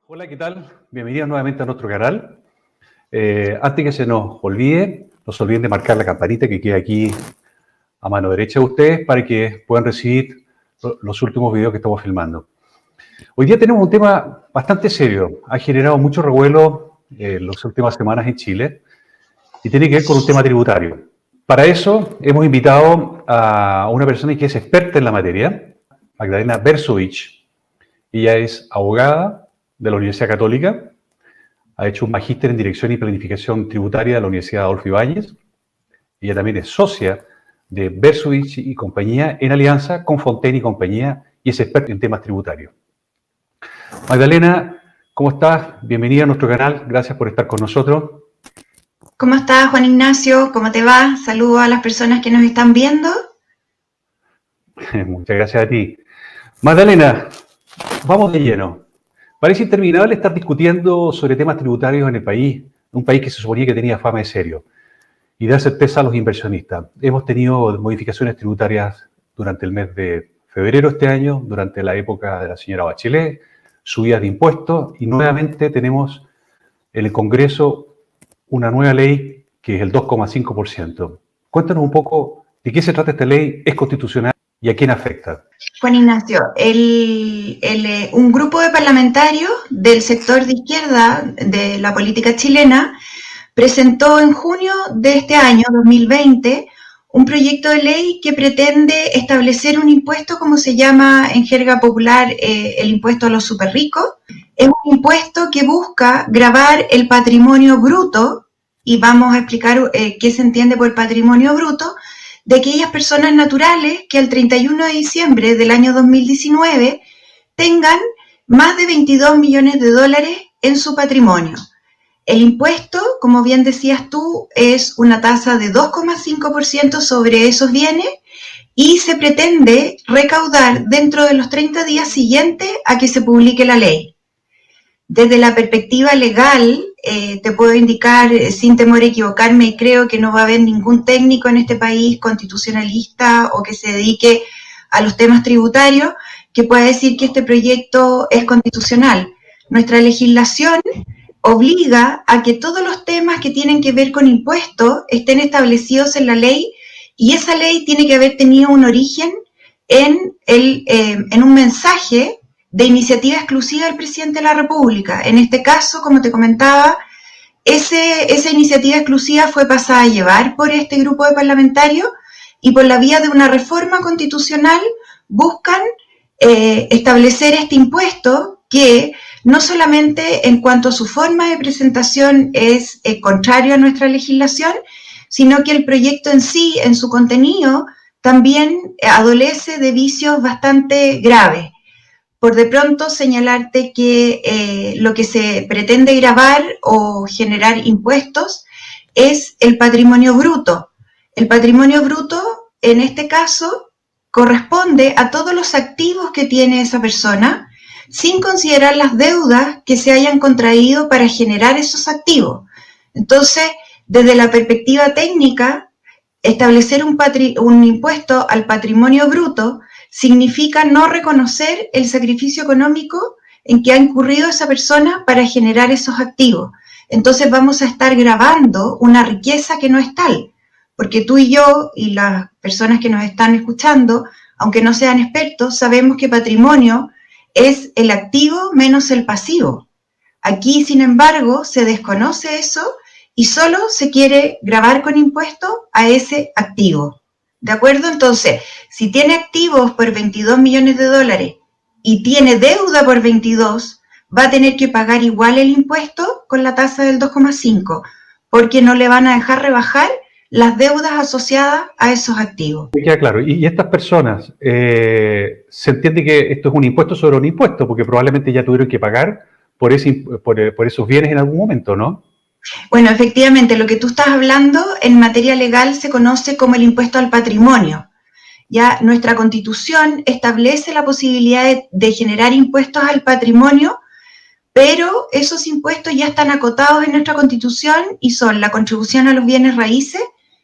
Hola, ¿qué tal? Bienvenidos nuevamente a nuestro canal. Antes que se nos olvide, no se olviden de marcar la campanita que queda aquí a mano derecha de ustedes para que puedan recibir los últimos videos que estamos filmando. Hoy día tenemos un tema bastante serio. Ha generado mucho revuelo en las últimas semanas en Chile y tiene que ver con un tema tributario. Para eso hemos invitado a una persona que es experta en la materia, Magdalena Bersovich. Ella es abogada de la Universidad Católica, ha hecho un magíster en Dirección y Planificación Tributaria de la Universidad Adolfo Ibáñez. Ella también es socia de Bersovich y compañía en alianza con Fontaine y compañía y es experta en temas tributarios. Magdalena, ¿cómo estás? Bienvenida a nuestro canal, gracias por estar con nosotros. ¿Cómo estás, Juan Ignacio? ¿Cómo te va? Saludo a las personas que nos están viendo. Muchas gracias a ti. Magdalena, vamos de lleno. Parece interminable estar discutiendo sobre temas tributarios en el país, un país que se suponía que tenía fama de serio, y dar certeza a los inversionistas. Hemos tenido modificaciones tributarias durante el mes de febrero de este año, durante la época de la señora Bachelet, subidas de impuestos, y nuevamente tenemos en el Congreso una nueva ley que es el 2,5%. Cuéntanos un poco de qué se trata esta ley, es constitucional y a quién afecta. Juan Ignacio, un grupo de parlamentarios del sector de izquierda de la política chilena presentó en junio de este año, 2020, un proyecto de ley que pretende establecer un impuesto, como se llama en jerga popular, el impuesto a los superricos. Es un impuesto que busca gravar el patrimonio bruto, y vamos a explicar qué se entiende por patrimonio bruto, de aquellas personas naturales que al 31 de diciembre del año 2019 tengan más de 22 millones de dólares en su patrimonio. El impuesto, como bien decías tú, es una tasa de 2,5% sobre esos bienes y se pretende recaudar dentro de los 30 días siguientes a que se publique la ley. Desde la perspectiva legal, te puedo indicar, sin temor a equivocarme, y creo que no va a haber ningún técnico en este país constitucionalista o que se dedique a los temas tributarios que pueda decir que este proyecto es constitucional. Nuestra legislación obliga a que todos los temas que tienen que ver con impuestos estén establecidos en la ley, y esa ley tiene que haber tenido un origen en un mensaje de iniciativa exclusiva del presidente de la República. En este caso, como te comentaba, esa iniciativa exclusiva fue pasada a llevar por este grupo de parlamentarios y por la vía de una reforma constitucional buscan establecer este impuesto que no solamente en cuanto a su forma de presentación es contrario a nuestra legislación, sino que el proyecto en sí, en su contenido, también adolece de vicios bastante graves. Por de pronto señalarte que lo que se pretende gravar o generar impuestos es el patrimonio bruto. El patrimonio bruto, en este caso, corresponde a todos los activos que tiene esa persona, sin considerar las deudas que se hayan contraído para generar esos activos. Entonces, desde la perspectiva técnica, establecer un impuesto al patrimonio bruto significa no reconocer el sacrificio económico en que ha incurrido esa persona para generar esos activos. Entonces vamos a estar gravando una riqueza que no es tal, porque tú y yo y las personas que nos están escuchando, aunque no sean expertos, sabemos que patrimonio es el activo menos el pasivo. Aquí, sin embargo, se desconoce eso y solo se quiere gravar con impuesto a ese activo. ¿De acuerdo? Entonces, si tiene activos por 22 millones de dólares y tiene deuda por 22, va a tener que pagar igual el impuesto con la tasa del 2,5, porque no le van a dejar rebajar las deudas asociadas a esos activos. Me queda claro. Y estas personas, se entiende que esto es un impuesto sobre un impuesto, porque probablemente ya tuvieron que pagar por esos bienes en algún momento, ¿no? Bueno, efectivamente, lo que tú estás hablando en materia legal se conoce como el impuesto al patrimonio. Ya nuestra Constitución establece la posibilidad de generar impuestos al patrimonio, pero esos impuestos ya están acotados en nuestra Constitución y son la contribución a los bienes raíces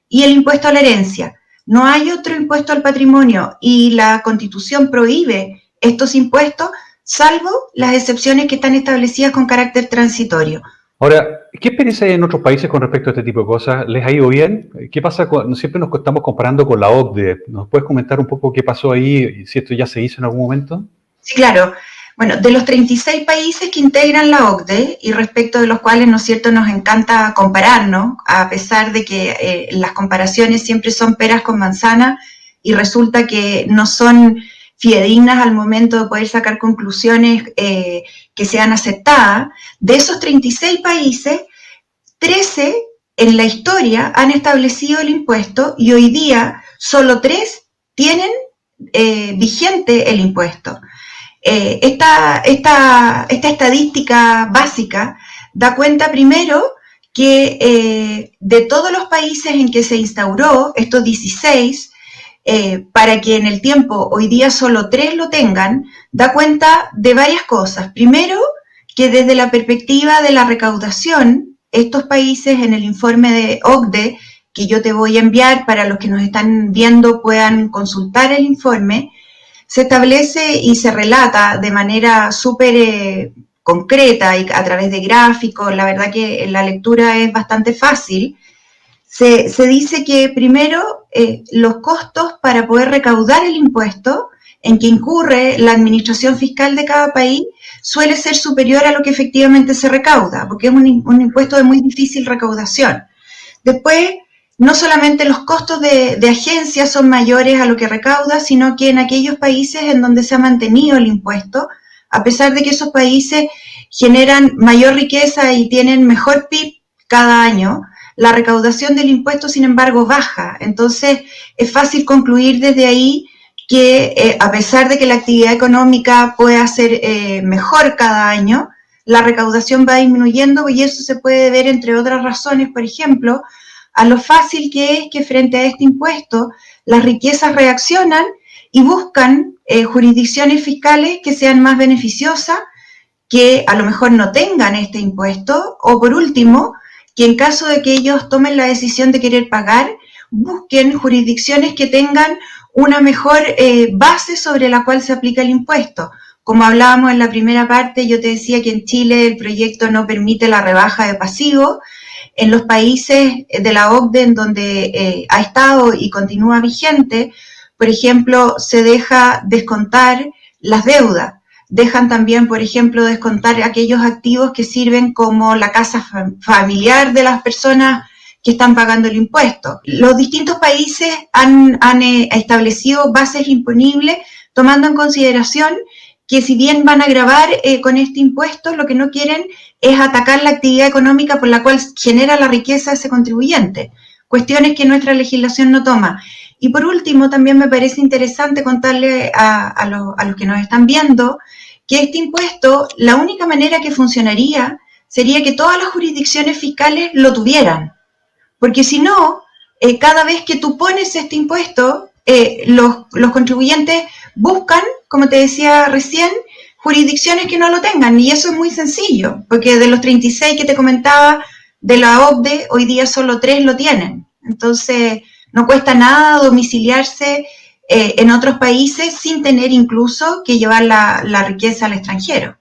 y el impuesto a la herencia. No hay otro impuesto al patrimonio y la Constitución prohíbe estos impuestos, salvo las excepciones que están establecidas con carácter transitorio. Ahora, ¿qué experiencia hay en otros países con respecto a este tipo de cosas? ¿Les ha ido bien? ¿Qué pasa siempre nos estamos comparando con la OCDE? ¿Nos puedes comentar un poco qué pasó ahí, si esto ya se hizo en algún momento? Sí, claro. Bueno, de los 36 países que integran la OCDE y respecto de los cuales, ¿no es cierto?, nos encanta compararnos, a pesar de que las comparaciones siempre son peras con manzanas y resulta que no son fidedignas al momento de poder sacar conclusiones que sean aceptadas. De esos 36 países, 13 en la historia han establecido el impuesto y hoy día solo 3 tienen vigente el impuesto. Esta estadística básica da cuenta primero que de todos los países en que se instauró, estos 16, para que en el tiempo hoy día solo 3 lo tengan, da cuenta de varias cosas. Primero, que desde la perspectiva de la recaudación, estos países en el informe de OCDE, que yo te voy a enviar para los que nos están viendo puedan consultar el informe, se establece y se relata de manera súper concreta y a través de gráficos, la verdad que la lectura es bastante fácil. Se dice que primero los costos para poder recaudar el impuesto en que incurre la administración fiscal de cada país suele ser superior a lo que efectivamente se recauda, porque es un impuesto de muy difícil recaudación. Después, no solamente los costos de agencia son mayores a lo que recauda, sino que en aquellos países en donde se ha mantenido el impuesto, a pesar de que esos países generan mayor riqueza y tienen mejor PIB cada año, la recaudación del impuesto, sin embargo, baja. Entonces, es fácil concluir desde ahí que a pesar de que la actividad económica pueda ser mejor cada año, la recaudación va disminuyendo y eso se puede ver entre otras razones, por ejemplo, a lo fácil que es que frente a este impuesto las riquezas reaccionan y buscan jurisdicciones fiscales que sean más beneficiosas, que a lo mejor no tengan este impuesto, o por último, que en caso de que ellos tomen la decisión de querer pagar, busquen jurisdicciones que tengan una mejor base sobre la cual se aplica el impuesto. Como hablábamos en la primera parte, yo te decía que en Chile el proyecto no permite la rebaja de pasivos. En los países de la OCDE en donde ha estado y continúa vigente, por ejemplo, se deja descontar las deudas. Dejan también, por ejemplo, descontar aquellos activos que sirven como la casa familiar de las personas que están pagando el impuesto. Los distintos países han establecido bases imponibles tomando en consideración que si bien van a gravar con este impuesto, lo que no quieren es atacar la actividad económica por la cual genera la riqueza ese contribuyente. Cuestiones que nuestra legislación no toma. Y por último, también me parece interesante contarle a los que nos están viendo que este impuesto, la única manera que funcionaría sería que todas las jurisdicciones fiscales lo tuvieran. Porque si no, cada vez que tú pones este impuesto, los contribuyentes buscan, como te decía recién, jurisdicciones que no lo tengan. Y eso es muy sencillo, porque de los 36 que te comentaba de la OCDE, hoy día solo 3 lo tienen. Entonces, no cuesta nada domiciliarse en otros países sin tener incluso que llevar la riqueza al extranjero.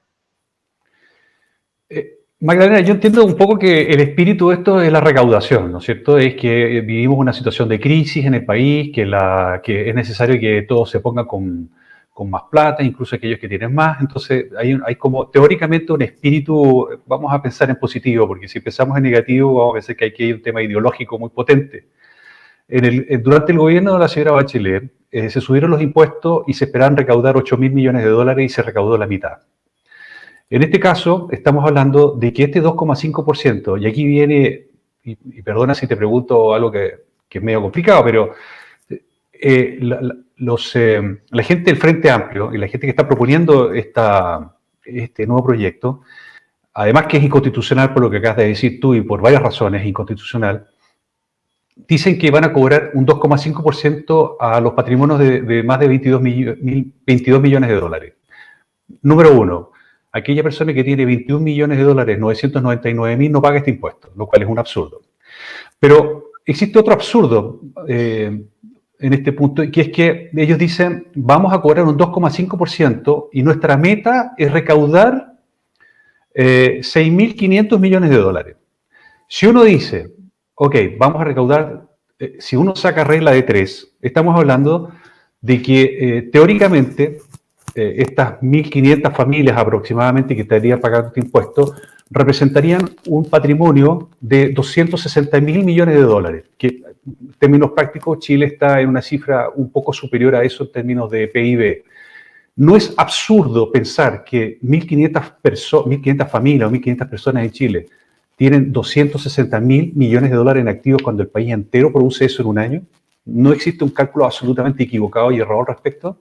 Magdalena, yo entiendo un poco que el espíritu de esto es la recaudación, ¿no es cierto? Es que vivimos una situación de crisis en el país, que es necesario que todos se pongan con más plata, incluso aquellos que tienen más. Entonces hay como teóricamente un espíritu, vamos a pensar en positivo, porque si pensamos en negativo vamos a pensar que aquí hay un tema ideológico muy potente. Durante el gobierno de la señora Bachelet se subieron los impuestos y se esperaban recaudar 8.000 millones de dólares y se recaudó la mitad. En este caso estamos hablando de que este 2,5%, y aquí viene, y perdona si te pregunto algo que es medio complicado, pero la gente del Frente Amplio y la gente que está proponiendo este nuevo proyecto, además que es inconstitucional por lo que acabas de decir tú y por varias razones, inconstitucional, dicen que van a cobrar un 2,5% a los patrimonios de más de 22 millones de dólares. Número uno, aquella persona que tiene 21 millones de dólares, 999.000, no paga este impuesto, lo cual es un absurdo. Pero existe otro absurdo en este punto, que es que ellos dicen, vamos a cobrar un 2,5% y nuestra meta es recaudar 6.500 millones de dólares. Si uno dice, ok, vamos a recaudar, si uno saca regla de 3, estamos hablando de que teóricamente estas 1.500 familias aproximadamente que estarían pagando este impuesto representarían un patrimonio de 260.000 millones de dólares, que en términos prácticos Chile está en una cifra un poco superior a eso en términos de PIB. ¿No es absurdo pensar que 1.500 familias o 1.500 personas en Chile tienen 260.000 millones de dólares en activos cuando el país entero produce eso en un año? ¿No existe un cálculo absolutamente equivocado y errado al respecto?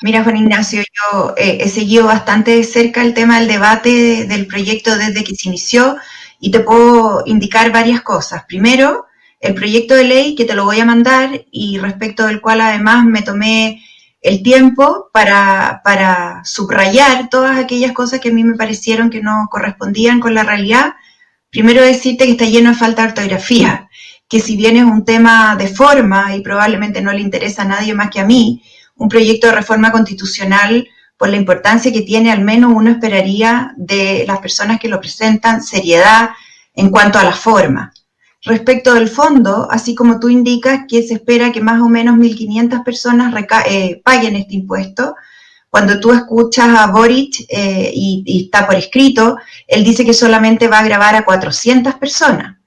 Mira, Juan Ignacio, yo he seguido bastante de cerca el tema del debate del proyecto desde que se inició y te puedo indicar varias cosas. Primero, el proyecto de ley que te lo voy a mandar y respecto del cual además me tomé el tiempo para subrayar todas aquellas cosas que a mí me parecieron que no correspondían con la realidad. Primero decirte que está lleno de falta de ortografía, que si bien es un tema de forma y probablemente no le interesa a nadie más que a mí, un proyecto de reforma constitucional, por la importancia que tiene, al menos uno esperaría de las personas que lo presentan, seriedad en cuanto a la forma. Respecto del fondo, así como tú indicas que se espera que más o menos 1.500 personas paguen este impuesto, cuando tú escuchas a Boric y está por escrito, él dice que solamente va a gravar a 400 personas.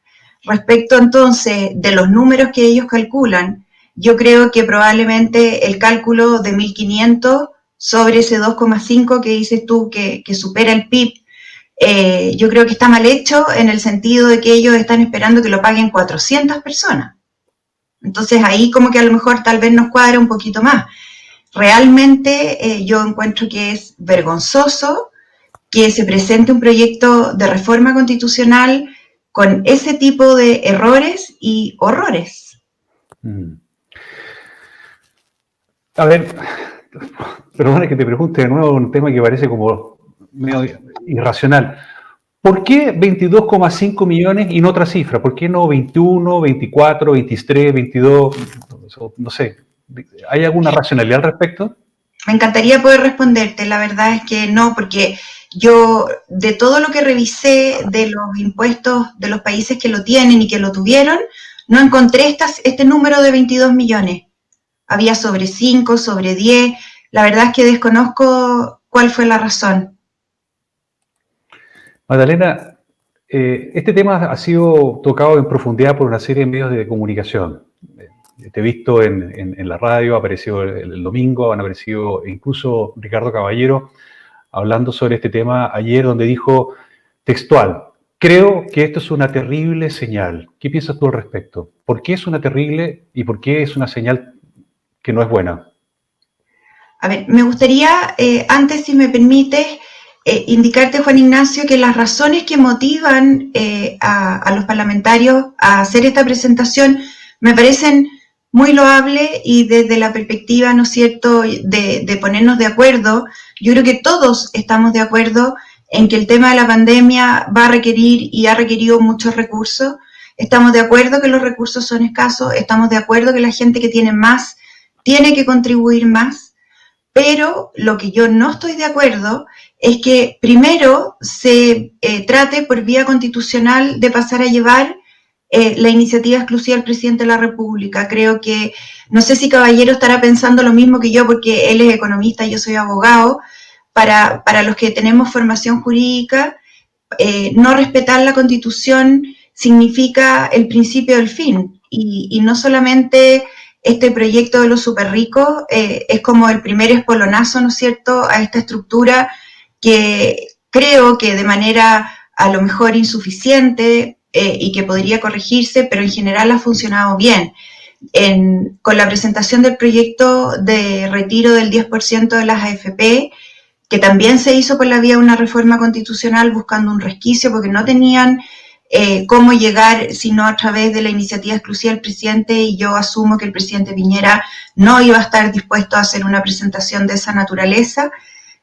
Respecto entonces de los números que ellos calculan, yo creo que probablemente el cálculo de 1.500 sobre ese 2,5 que dices tú que supera el PIB, yo creo que está mal hecho en el sentido de que ellos están esperando que lo paguen 400 personas. Entonces ahí como que a lo mejor tal vez nos cuadra un poquito más. Realmente yo encuentro que es vergonzoso que se presente un proyecto de reforma constitucional con ese tipo de errores y horrores. A ver, perdona que te pregunte de nuevo un tema que parece como medio irracional. ¿Por qué 22,5 millones y no otra cifra? ¿Por qué no 21, 24, 23, 22? No sé. ¿Hay alguna racionalidad al respecto? Me encantaría poder responderte, la verdad es que no, porque yo de todo lo que revisé de los impuestos de los países que lo tienen y que lo tuvieron, no encontré este número de 22 millones. Había sobre 5, sobre 10, la verdad es que desconozco cuál fue la razón. Magdalena, este tema ha sido tocado en profundidad por una serie de medios de comunicación. Te he visto en la radio, ha aparecido el domingo, han aparecido incluso Ricardo Caballero hablando sobre este tema ayer, donde dijo textual: creo que esto es una terrible señal. ¿Qué piensas tú al respecto? ¿Por qué es una terrible y por qué es una señal que no es buena? A ver, me gustaría, antes, si me permites, indicarte, Juan Ignacio, que las razones que motivan a los parlamentarios a hacer esta presentación me parecen muy loables y desde la perspectiva, ¿no es cierto?, de ponernos de acuerdo. Yo creo que todos estamos de acuerdo en que el tema de la pandemia va a requerir y ha requerido muchos recursos. Estamos de acuerdo que los recursos son escasos, estamos de acuerdo que la gente que tiene más tiene que contribuir más, pero lo que yo no estoy de acuerdo es que primero se trate por vía constitucional de pasar a llevar la iniciativa exclusiva del presidente de la República. Creo que, no sé si Caballero estará pensando lo mismo que yo, porque él es economista, yo soy abogado. Para los que tenemos formación jurídica, no respetar la Constitución significa el principio del fin. Y no solamente este proyecto de los super ricos es como el primer espolonazo, ¿no es cierto?, a esta estructura que creo que de manera a lo mejor insuficiente y que podría corregirse, pero en general ha funcionado bien. Con la presentación del proyecto de retiro del 10% de las AFP, que también se hizo por la vía de una reforma constitucional buscando un resquicio porque no tenían cómo llegar sino a través de la iniciativa exclusiva del presidente, y yo asumo que el presidente Piñera no iba a estar dispuesto a hacer una presentación de esa naturaleza.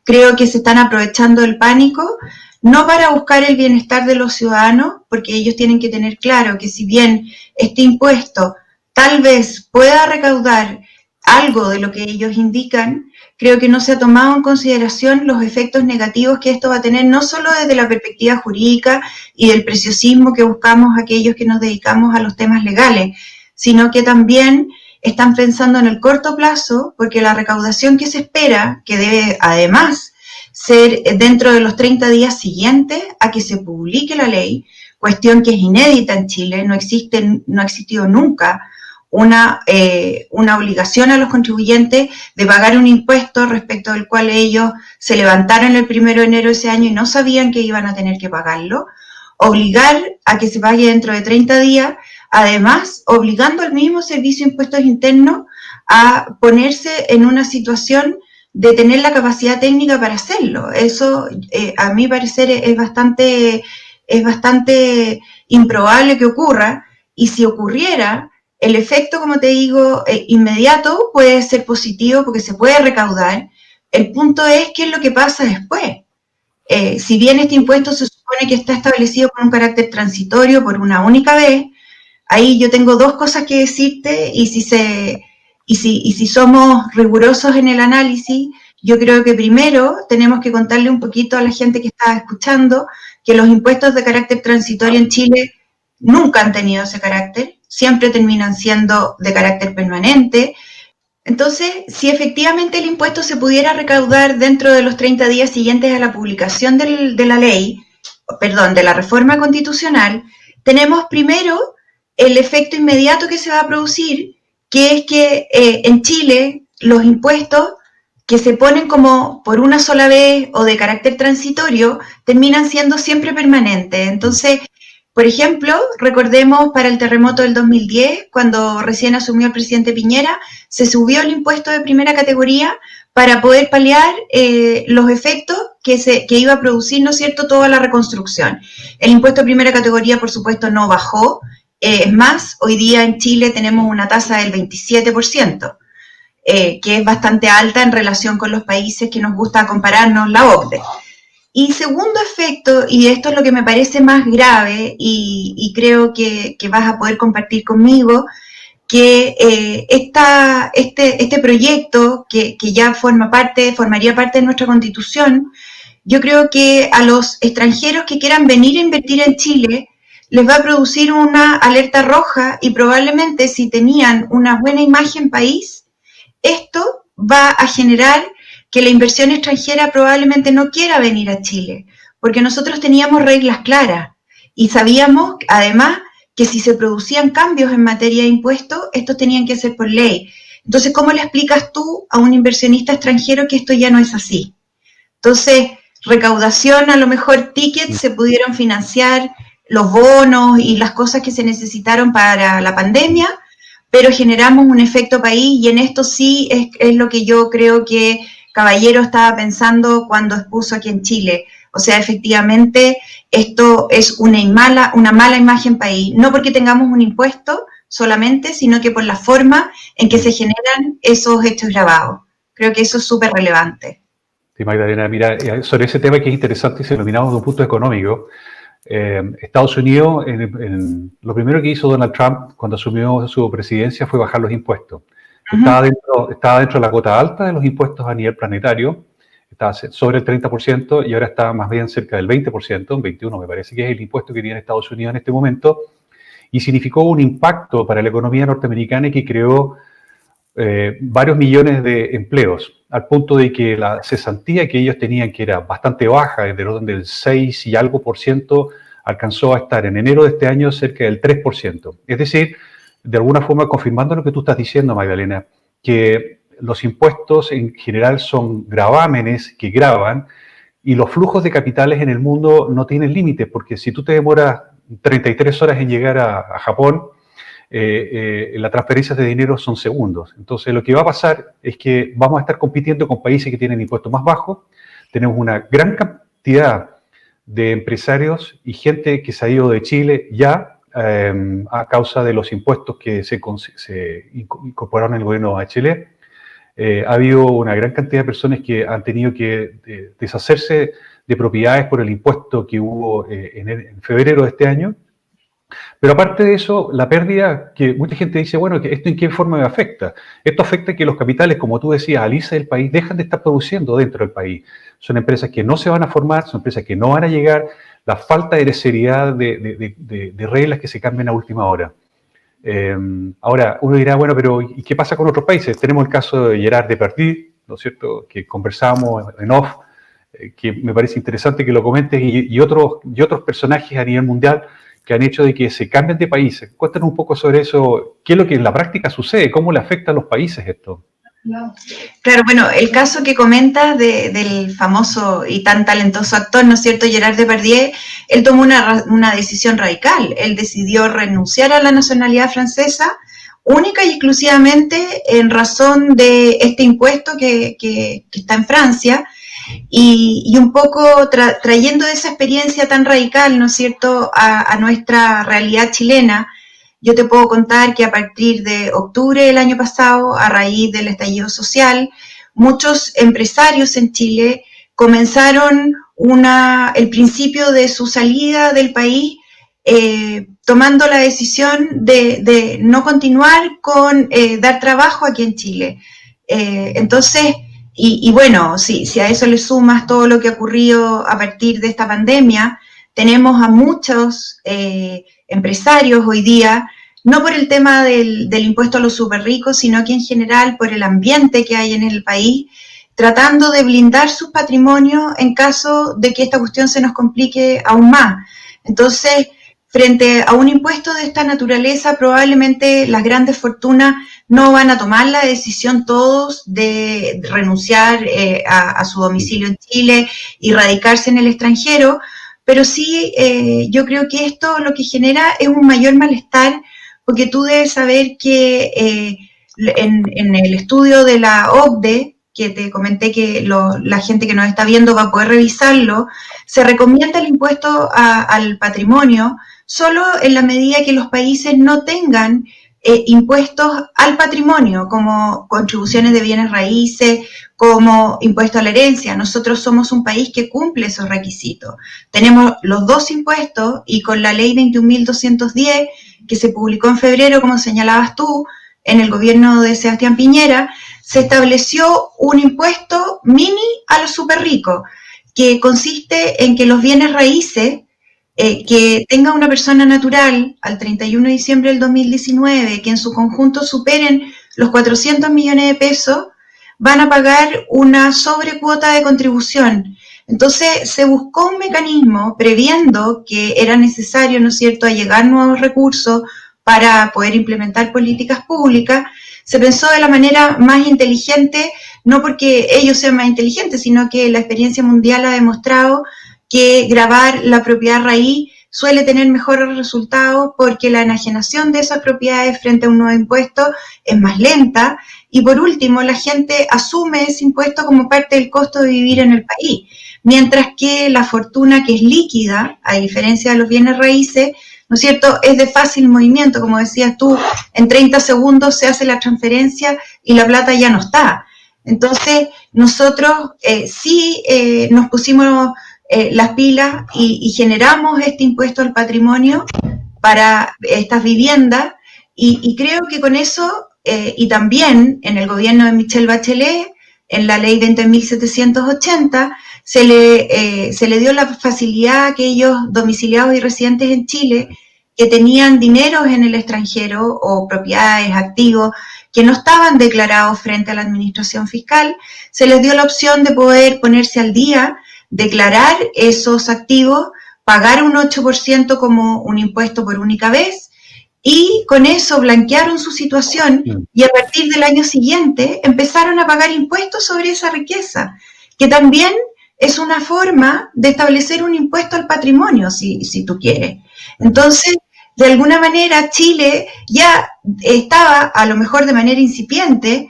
Creo que se están aprovechando del pánico, no para buscar el bienestar de los ciudadanos, porque ellos tienen que tener claro que si bien este impuesto tal vez pueda recaudar algo de lo que ellos indican, creo que no se ha tomado en consideración los efectos negativos que esto va a tener, no solo desde la perspectiva jurídica y del preciosismo que buscamos aquellos que nos dedicamos a los temas legales, sino que también están pensando en el corto plazo, porque la recaudación que se espera, que debe además ser dentro de los 30 días siguientes a que se publique la ley, cuestión que es inédita en Chile, no ha existido nunca una obligación a los contribuyentes de pagar un impuesto respecto del cual ellos se levantaron el 1 de enero de ese año y no sabían que iban a tener que pagarlo, obligar a que se pague dentro de 30 días, además obligando al mismo Servicio de Impuestos Internos a ponerse en una situación de tener la capacidad técnica para hacerlo. Eso, a mi parecer, es bastante improbable que ocurra, y si ocurriera, el efecto, como te digo, inmediato puede ser positivo porque se puede recaudar. El punto es qué es lo que pasa después. Si bien este impuesto se supone que está establecido con un carácter transitorio por una única vez, ahí yo tengo dos cosas que decirte, y si somos rigurosos en el análisis, yo creo que primero tenemos que contarle un poquito a la gente que está escuchando que los impuestos de carácter transitorio en Chile nunca han tenido ese carácter, siempre terminan siendo de carácter permanente. Entonces, si efectivamente el impuesto se pudiera recaudar dentro de los 30 días siguientes a la publicación de la ley, de la reforma constitucional, tenemos primero el efecto inmediato que se va a producir, que es que en Chile los impuestos que se ponen como por una sola vez o de carácter transitorio terminan siendo siempre permanentes. Entonces, por ejemplo, recordemos para el terremoto del 2010, cuando recién asumió el presidente Piñera, se subió el impuesto de primera categoría para poder paliar los efectos que iba a producir, ¿no es cierto?, toda la reconstrucción. El impuesto de primera categoría, por supuesto, no bajó. Es más, hoy día en Chile tenemos una tasa del 27%, que es bastante alta en relación con los países que nos gusta compararnos, la OCDE. Y segundo efecto, y esto es lo que me parece más grave, y creo que vas a poder compartir conmigo, que este proyecto, que ya formaría parte de nuestra Constitución, yo creo que a los extranjeros que quieran venir a invertir en Chile les va a producir una alerta roja, y probablemente si tenían una buena imagen país, esto va a generar que la inversión extranjera probablemente no quiera venir a Chile, porque nosotros teníamos reglas claras y sabíamos, además, que si se producían cambios en materia de impuestos, estos tenían que ser por ley. Entonces, ¿cómo le explicas tú a un inversionista extranjero que esto ya no es así? Entonces, recaudación, a lo mejor tickets se pudieron financiar, los bonos y las cosas que se necesitaron para la pandemia, pero generamos un efecto país, y en esto sí es lo que yo creo que Caballero estaba pensando cuando expuso aquí en Chile. O sea, efectivamente, esto es una mala imagen país, no porque tengamos un impuesto solamente, sino que por la forma en que se generan esos hechos grabados. Creo que eso es súper relevante. Sí, Magdalena, mira, sobre ese tema que es interesante, si lo miramos desde un punto económico, Estados Unidos, lo primero que hizo Donald Trump cuando asumió su presidencia fue bajar los impuestos. Estaba dentro de la cota alta de los impuestos a nivel planetario, estaba sobre el 30%, y ahora está más bien cerca del 20%, un 21% me parece que es el impuesto que tiene Estados Unidos en este momento. y significó un impacto para la economía norteamericana que creó varios millones de empleos, al punto de que la cesantía que ellos tenían, que era bastante baja, del orden del 6 y algo por ciento, alcanzó a estar en enero de este año cerca del 3%. Es decir, de alguna forma confirmando lo que tú estás diciendo, Magdalena, que los impuestos en general son gravámenes que gravan y los flujos de capitales en el mundo no tienen límites, porque si tú te demoras 33 horas en llegar a Japón, las transferencias de dinero son segundos. Entonces, lo que va a pasar es que vamos a estar compitiendo con países que tienen impuestos más bajos. Tenemos una gran cantidad de empresarios y gente que se ha ido de Chile ya a causa de los impuestos que se incorporaron en el gobierno de Chile. Ha habido una gran cantidad de personas que han tenido que deshacerse de propiedades por el impuesto que hubo en febrero de este año. Pero aparte de eso, la pérdida, que mucha gente dice, bueno, ¿esto en qué forma me afecta? Esto afecta que los capitales, como tú decías, al irse del país, dejan de estar produciendo dentro del país. Son empresas que no se van a formar, son empresas que no van a llegar, la falta de seriedad de reglas que se cambian a última hora. Ahora, uno dirá, bueno, pero ¿y qué pasa con otros países? Tenemos el caso de Gerard Depardieu, ¿no es cierto?, que conversábamos en off, que me parece interesante que lo comentes, y otros personajes a nivel mundial que han hecho de que se cambien de países. Cuéntanos un poco sobre eso, qué es lo que en la práctica sucede, cómo le afecta a los países esto. Claro, bueno, el caso que comentas del famoso y tan talentoso actor, ¿no es cierto?, Gerard Depardieu, él tomó una decisión radical. Él decidió renunciar a la nacionalidad francesa única y exclusivamente en razón de este impuesto que está en Francia, y un poco trayendo esa experiencia tan radical, ¿no es cierto?, a nuestra realidad chilena. Yo te puedo contar que a partir de octubre del año pasado, a raíz del estallido social, muchos empresarios en Chile comenzaron el principio de su salida del país, tomando la decisión de no continuar con dar trabajo aquí en Chile. Entonces, y bueno, si a eso le sumas todo lo que ha ocurrido a partir de esta pandemia, tenemos a muchos empresarios hoy día, no por el tema del impuesto a los súper ricos, sino que en general por el ambiente que hay en el país, tratando de blindar sus patrimonios en caso de que esta cuestión se nos complique aún más. Entonces, frente a un impuesto de esta naturaleza, probablemente las grandes fortunas no van a tomar la decisión todos de renunciar a su domicilio en Chile y radicarse en el extranjero, pero sí yo creo que esto lo que genera es un mayor malestar, porque tú debes saber que en el estudio de la OCDE, que te comenté que la gente que nos está viendo va a poder revisarlo, se recomienda el impuesto al patrimonio solo en la medida que los países no tengan impuestos al patrimonio, como contribuciones de bienes raíces, como impuesto a la herencia. Nosotros somos un país que cumple esos requisitos. Tenemos los dos impuestos, y con la ley 21.210, que se publicó en febrero, como señalabas tú, en el gobierno de Sebastián Piñera, se estableció un impuesto mini a los súper ricos, que consiste en que los bienes raíces que tenga una persona natural al 31 de diciembre del 2019, que en su conjunto superen los 400 millones de pesos, van a pagar una sobrecuota de contribución. Entonces se buscó un mecanismo previendo que era necesario, ¿no es cierto?, allegar nuevos recursos para poder implementar políticas públicas. Se pensó de la manera más inteligente, no porque ellos sean más inteligentes, sino que la experiencia mundial ha demostrado que gravar la propiedad raíz suele tener mejores resultados porque la enajenación de esas propiedades frente a un nuevo impuesto es más lenta, y por último la gente asume ese impuesto como parte del costo de vivir en el país, mientras que la fortuna, que es líquida, a diferencia de los bienes raíces, ¿no es cierto?, es de fácil movimiento. Como decías tú, en 30 segundos se hace la transferencia y la plata ya no está. Entonces nosotros sí nos pusimos las pilas y generamos este impuesto al patrimonio para estas viviendas, y creo que con eso, y también en el gobierno de Michelle Bachelet, en la ley 20.780, se le dio la facilidad a aquellos domiciliados y residentes en Chile que tenían dineros en el extranjero o propiedades, activos, que no estaban declarados frente a la administración fiscal, se les dio la opción de poder ponerse al día, declarar esos activos, pagar un 8% como un impuesto por única vez, y con eso blanquearon su situación y a partir del año siguiente empezaron a pagar impuestos sobre esa riqueza, que también es una forma de establecer un impuesto al patrimonio, si tú quieres. Entonces, de alguna manera, Chile ya estaba, a lo mejor de manera incipiente,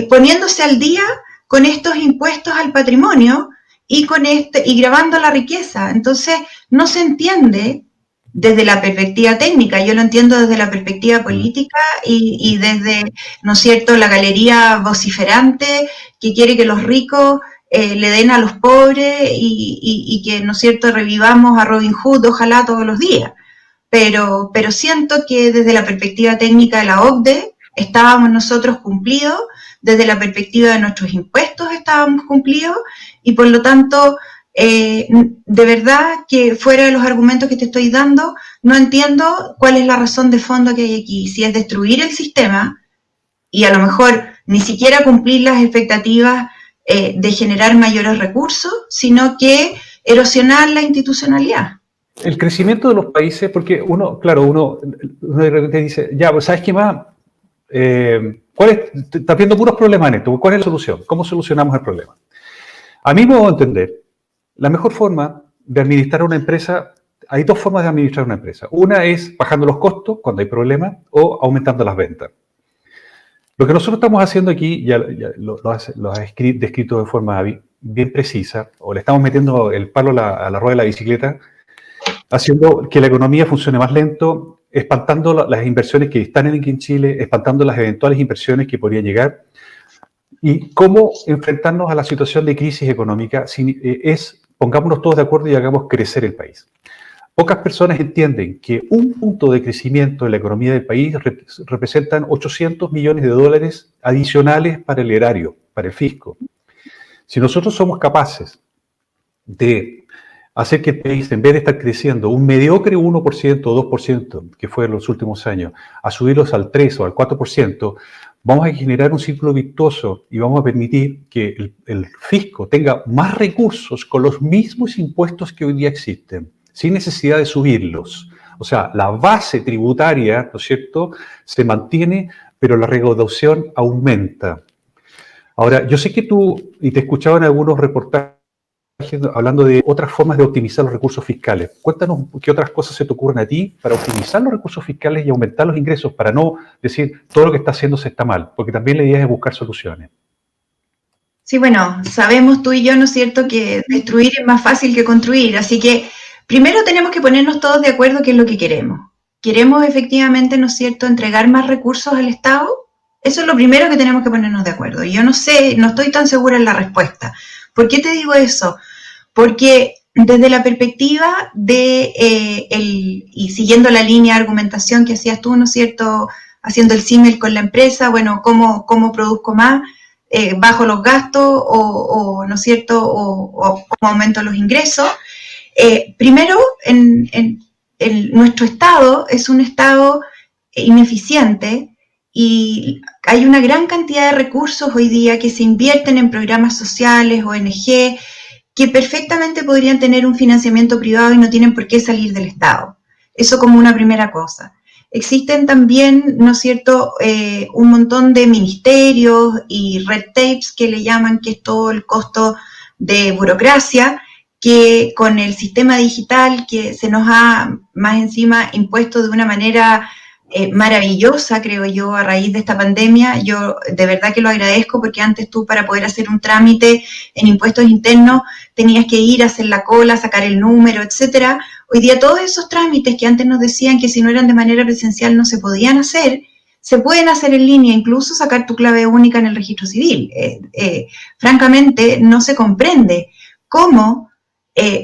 poniéndose al día con estos impuestos al patrimonio y grabando la riqueza. Entonces, no se entiende desde la perspectiva técnica, yo lo entiendo desde la perspectiva política y desde, ¿no es cierto?, la galería vociferante que quiere que los ricos le den a los pobres y que, ¿no es cierto?, revivamos a Robin Hood, ojalá todos los días. Pero siento que desde la perspectiva técnica de la OCDE estábamos nosotros cumplidos, desde la perspectiva de nuestros impuestos estábamos cumplidos, y por lo tanto, de verdad que fuera de los argumentos que te estoy dando, no entiendo cuál es la razón de fondo que hay aquí, si es destruir el sistema y a lo mejor ni siquiera cumplir las expectativas de generar mayores recursos, sino que erosionar la institucionalidad. El crecimiento de los países, porque uno de repente dice, ya, pues, ¿sabes qué más? Estás viendo puros problemas en esto. ¿Cuál es la solución? ¿Cómo solucionamos el problema? A mí me puedo entender, la mejor forma de administrar una empresa, hay dos formas de administrar una empresa. Una es bajando los costos cuando hay problemas o aumentando las ventas. Lo que nosotros estamos haciendo aquí, ya lo has descrito de forma bien precisa, o le estamos metiendo el palo a la rueda de la bicicleta, haciendo que la economía funcione más lento, espantando las inversiones que están aquí en Chile, espantando las eventuales inversiones que podrían llegar. Y cómo enfrentarnos a la situación de crisis económica pongámonos todos de acuerdo y hagamos crecer el país. Pocas personas entienden que un punto de crecimiento en la economía del país representan 800 millones de dólares adicionales para el erario, para el fisco. Si nosotros somos capaces de hacer que el país, en vez de estar creciendo un mediocre 1% o 2%, que fue en los últimos años, a subirlos al 3 o al 4%, vamos a generar un círculo virtuoso y vamos a permitir que el fisco tenga más recursos con los mismos impuestos que hoy día existen, sin necesidad de subirlos. O sea, la base tributaria, ¿no es cierto?, se mantiene, pero la recaudación aumenta. Ahora, yo sé que y te escuchaba en algunos reportajes hablando de otras formas de optimizar los recursos fiscales. Cuéntanos qué otras cosas se te ocurren a ti para optimizar los recursos fiscales y aumentar los ingresos, para no decir todo lo que está haciéndose está mal, porque también la idea es buscar soluciones. Sí, bueno, sabemos tú y yo, ¿no es cierto?, que destruir es más fácil que construir, así que primero tenemos que ponernos todos de acuerdo qué es lo que queremos. ¿Queremos efectivamente, ¿no es cierto?, entregar más recursos al Estado? Eso es lo primero que tenemos que ponernos de acuerdo. Y yo no sé, no estoy tan segura en la respuesta. ¿Por qué te digo eso? Porque desde la perspectiva y siguiendo la línea de argumentación que hacías tú, ¿no es cierto?, haciendo el símil con la empresa, bueno, ¿cómo produzco más? ¿Bajo los gastos ¿no es cierto?, o cómo aumento los ingresos? Primero, nuestro Estado es un Estado ineficiente y hay una gran cantidad de recursos hoy día que se invierten en programas sociales, ONG, que perfectamente podrían tener un financiamiento privado y no tienen por qué salir del Estado. Eso como una primera cosa. Existen también, ¿no es cierto?, un montón de ministerios y red tapes que le llaman, que es todo el costo de burocracia, que con el sistema digital que se nos ha más encima impuesto de una manera maravillosa, creo yo, a raíz de esta pandemia. Yo de verdad que lo agradezco, porque antes tú, para poder hacer un trámite en impuestos internos, tenías que ir a hacer la cola, sacar el número, etcétera. Hoy día todos esos trámites que antes nos decían que si no eran de manera presencial no se podían hacer, se pueden hacer en línea, incluso sacar tu clave única en el registro civil. Francamente, no se comprende cómo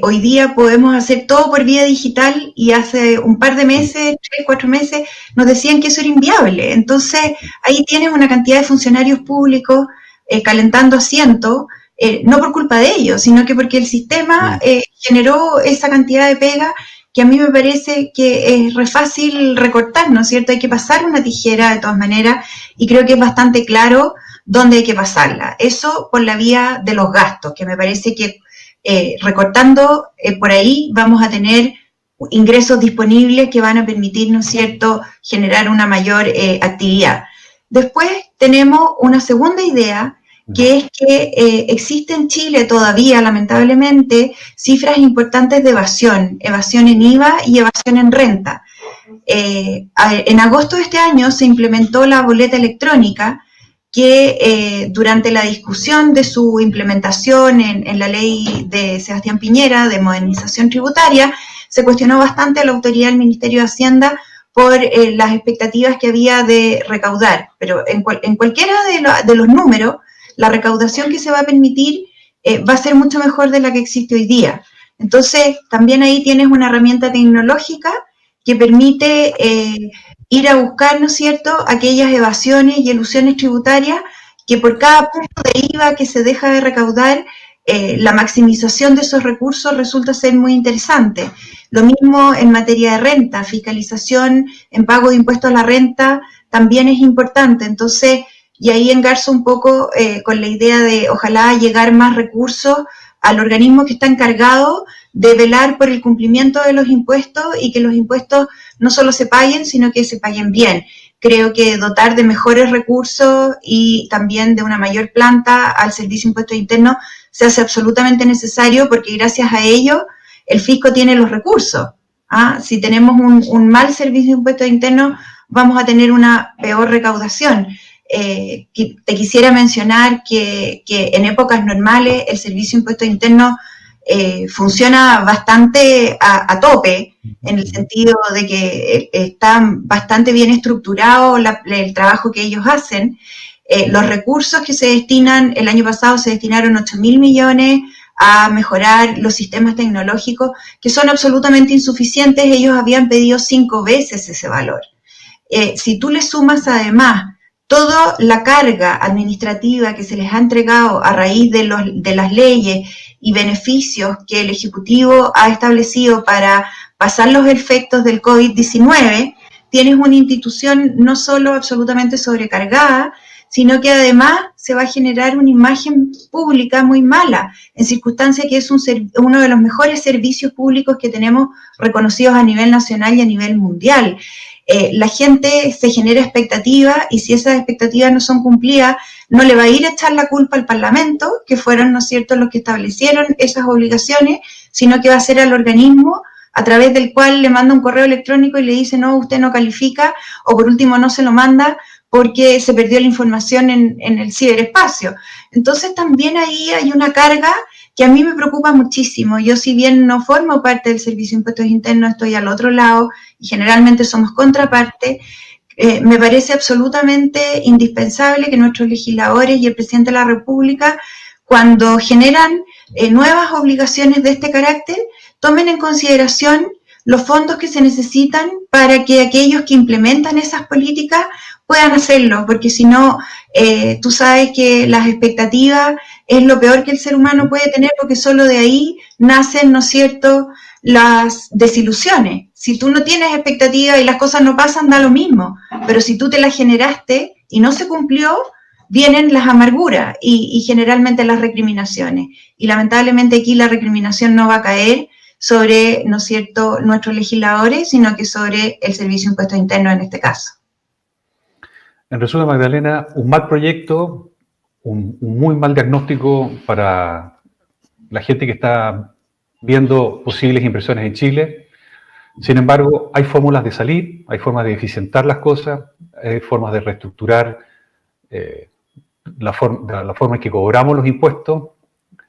hoy día podemos hacer todo por vía digital, y hace un par de meses, 3, 4 meses, nos decían que eso era inviable. Entonces, ahí tienes una cantidad de funcionarios públicos calentando asientos, no por culpa de ellos, sino que porque el sistema generó esa cantidad de pega que a mí me parece que es re fácil recortar, ¿no es cierto? Hay que pasar una tijera de todas maneras y creo que es bastante claro dónde hay que pasarla. Eso por la vía de los gastos, que me parece que recortando por ahí vamos a tener ingresos disponibles que van a permitir, ¿no es cierto?, generar una mayor actividad. Después tenemos una segunda idea, que es que existe en Chile todavía, lamentablemente, cifras importantes de evasión en IVA y evasión en renta. En agosto de este año se implementó la boleta electrónica, que durante la discusión de su implementación en la ley de Sebastián Piñera de modernización tributaria, se cuestionó bastante a la autoridad del Ministerio de Hacienda por las expectativas que había de recaudar, pero en cualquiera de los números, la recaudación que se va a permitir va a ser mucho mejor de la que existe hoy día. Entonces, también ahí tienes una herramienta tecnológica que permite ir a buscar, ¿no es cierto?, aquellas evasiones y elusiones tributarias que por cada punto de IVA que se deja de recaudar, la maximización de esos recursos resulta ser muy interesante. Lo mismo en materia de renta, fiscalización en pago de impuestos a la renta también es importante. Entonces, y ahí engarzo un poco con la idea de ojalá llegar más recursos al organismo que está encargado de velar por el cumplimiento de los impuestos y que los impuestos no solo se paguen, sino que se paguen bien. Creo que dotar de mejores recursos y también de una mayor planta al Servicio de Impuestos Internos se hace absolutamente necesario porque gracias a ello el fisco tiene los recursos. Si tenemos un mal Servicio de Impuestos Internos vamos a tener una peor recaudación. Te quisiera mencionar que en épocas normales el Servicio de Impuestos Internos funciona bastante a tope, en el sentido de que está bastante bien estructurado el trabajo que ellos hacen. Los recursos que se destinan, el año pasado se destinaron 8.000 millones a mejorar los sistemas tecnológicos, que son absolutamente insuficientes. Ellos habían pedido 5 veces ese valor. Si tú le sumas además toda la carga administrativa que se les ha entregado a raíz de las leyes y beneficios que el Ejecutivo ha establecido para pasar los efectos del COVID-19, tienes una institución no solo absolutamente sobrecargada, sino que además se va a generar una imagen pública muy mala, en circunstancia que es uno de los mejores servicios públicos que tenemos reconocidos a nivel nacional y a nivel mundial. La gente se genera expectativa y si esas expectativas no son cumplidas, no le va a ir a echar la culpa al Parlamento, que fueron, ¿no es cierto?, los que establecieron esas obligaciones, sino que va a ser al organismo a través del cual le manda un correo electrónico y le dice, no, usted no califica, o por último no se lo manda porque se perdió la información en el ciberespacio. Entonces también ahí hay una carga que a mí me preocupa muchísimo. Yo, si bien no formo parte del Servicio de Impuestos Internos, estoy al otro lado y generalmente somos contraparte, me parece absolutamente indispensable que nuestros legisladores y el presidente de la República, cuando generan nuevas obligaciones de este carácter, tomen en consideración los fondos que se necesitan para que aquellos que implementan esas políticas puedan hacerlo, porque si no, tú sabes que las expectativas es lo peor que el ser humano puede tener, porque solo de ahí nacen, ¿no es cierto?, las desilusiones. Si tú no tienes expectativas y las cosas no pasan, da lo mismo, pero si tú te las generaste y no se cumplió, vienen las amarguras y generalmente las recriminaciones. Y lamentablemente aquí la recriminación no va a caer sobre, ¿no es cierto?, nuestros legisladores, sino que sobre el Servicio de Impuestos Internos en este caso. En resumen, Magdalena, un mal proyecto, un muy mal diagnóstico para la gente que está viendo posibles inversiones en Chile. Sin embargo, hay fórmulas de salir, hay formas de eficientar las cosas, hay formas de reestructurar la forma en que cobramos los impuestos,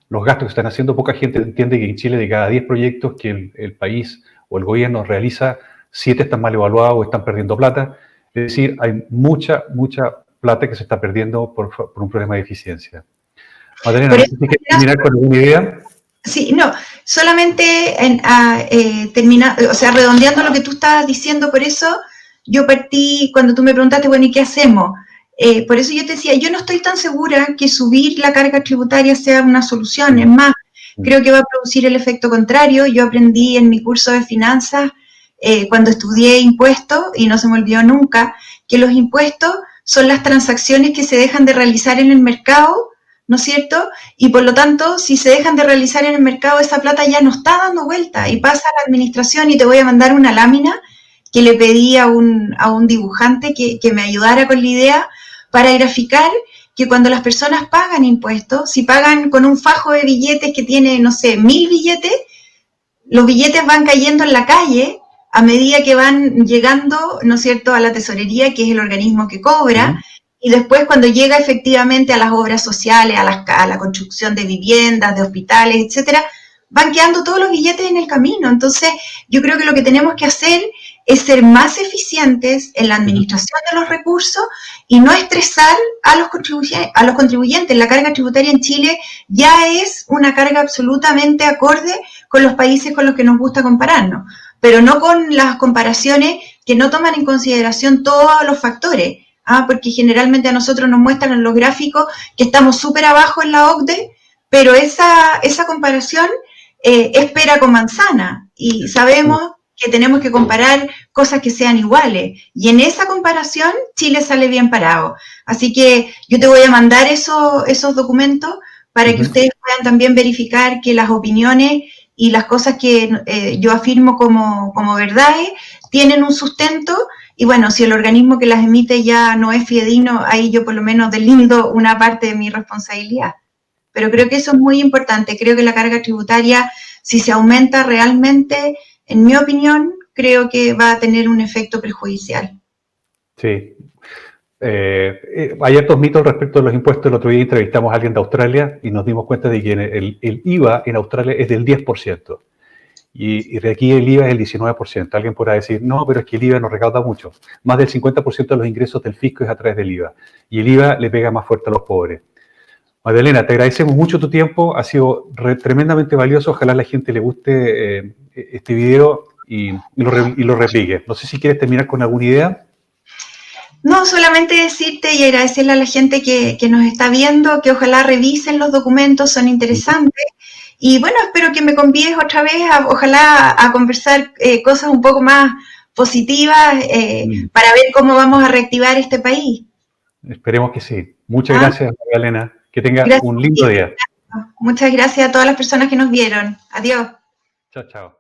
los gastos que están haciendo. Poca gente entiende que en Chile de cada 10 proyectos que el país o el gobierno realiza, 7 están mal evaluados o están perdiendo plata. Es decir, hay mucha plata que se está perdiendo por un problema de eficiencia. Magdalena, ¿no tienes que terminar con alguna idea? Sí, no, solamente redondeando lo que tú estabas diciendo, por eso yo partí, cuando tú me preguntaste, bueno, ¿y qué hacemos? Por eso yo te decía, yo no estoy tan segura que subir la carga tributaria sea una solución. Es más, creo que va a producir el efecto contrario. Yo aprendí en mi curso de finanzas, cuando estudié impuestos, y no se me olvidó nunca, que los impuestos son las transacciones que se dejan de realizar en el mercado, ¿no es cierto? Y por lo tanto, si se dejan de realizar en el mercado, esa plata ya no está dando vuelta y pasa a la administración. Y te voy a mandar una lámina que le pedí a un dibujante que me ayudara con la idea para graficar que cuando las personas pagan impuestos, si pagan con un fajo de billetes que tiene, no sé, 1000 billetes, los billetes van cayendo en la calle a medida que van llegando, ¿no es cierto?, a la tesorería, que es el organismo que cobra, y después cuando llega efectivamente a las obras sociales, a la construcción de viviendas, de hospitales, etcétera, van quedando todos los billetes en el camino. Entonces, yo creo que lo que tenemos que hacer es ser más eficientes en la administración de los recursos y no estresar a los contribuyentes. La carga tributaria en Chile ya es una carga absolutamente acorde con los países con los que nos gusta compararnos, pero no con las comparaciones que no toman en consideración todos los factores, porque generalmente a nosotros nos muestran en los gráficos que estamos súper abajo en la OCDE, pero esa comparación es pera con manzana, y sabemos que tenemos que comparar cosas que sean iguales, y en esa comparación Chile sale bien parado. Así que yo te voy a mandar esos documentos para que ustedes puedan también verificar que las opiniones y las cosas que yo afirmo como verdades tienen un sustento. Y bueno, si el organismo que las emite ya no es fidedigno, ahí yo por lo menos deslindo una parte de mi responsabilidad. Pero creo que eso es muy importante. Creo que la carga tributaria, si se aumenta realmente, en mi opinión, creo que va a tener un efecto perjudicial. Sí. Hay hartos mitos respecto a los impuestos. El otro día entrevistamos a alguien de Australia y nos dimos cuenta de que el IVA en Australia es del 10%. Y de aquí el IVA es el 19%. Alguien podrá decir, no, pero es que el IVA no recauda mucho. Más del 50% de los ingresos del fisco es a través del IVA. Y el IVA le pega más fuerte a los pobres. Magdalena, te agradecemos mucho tu tiempo. Ha sido tremendamente valioso. Ojalá a la gente le guste este video y lo replique. No sé si quieres terminar con alguna idea. No, solamente decirte y agradecerle a la gente que nos está viendo, que ojalá revisen los documentos, son interesantes. Y bueno, espero que me convides otra vez, ojalá a conversar cosas un poco más positivas para ver cómo vamos a reactivar este país. Esperemos que sí. Muchas gracias, Magdalena. Que tenga Gracias. un lindo día. Muchas gracias a todas las personas que nos vieron. Adiós. Chao, chao.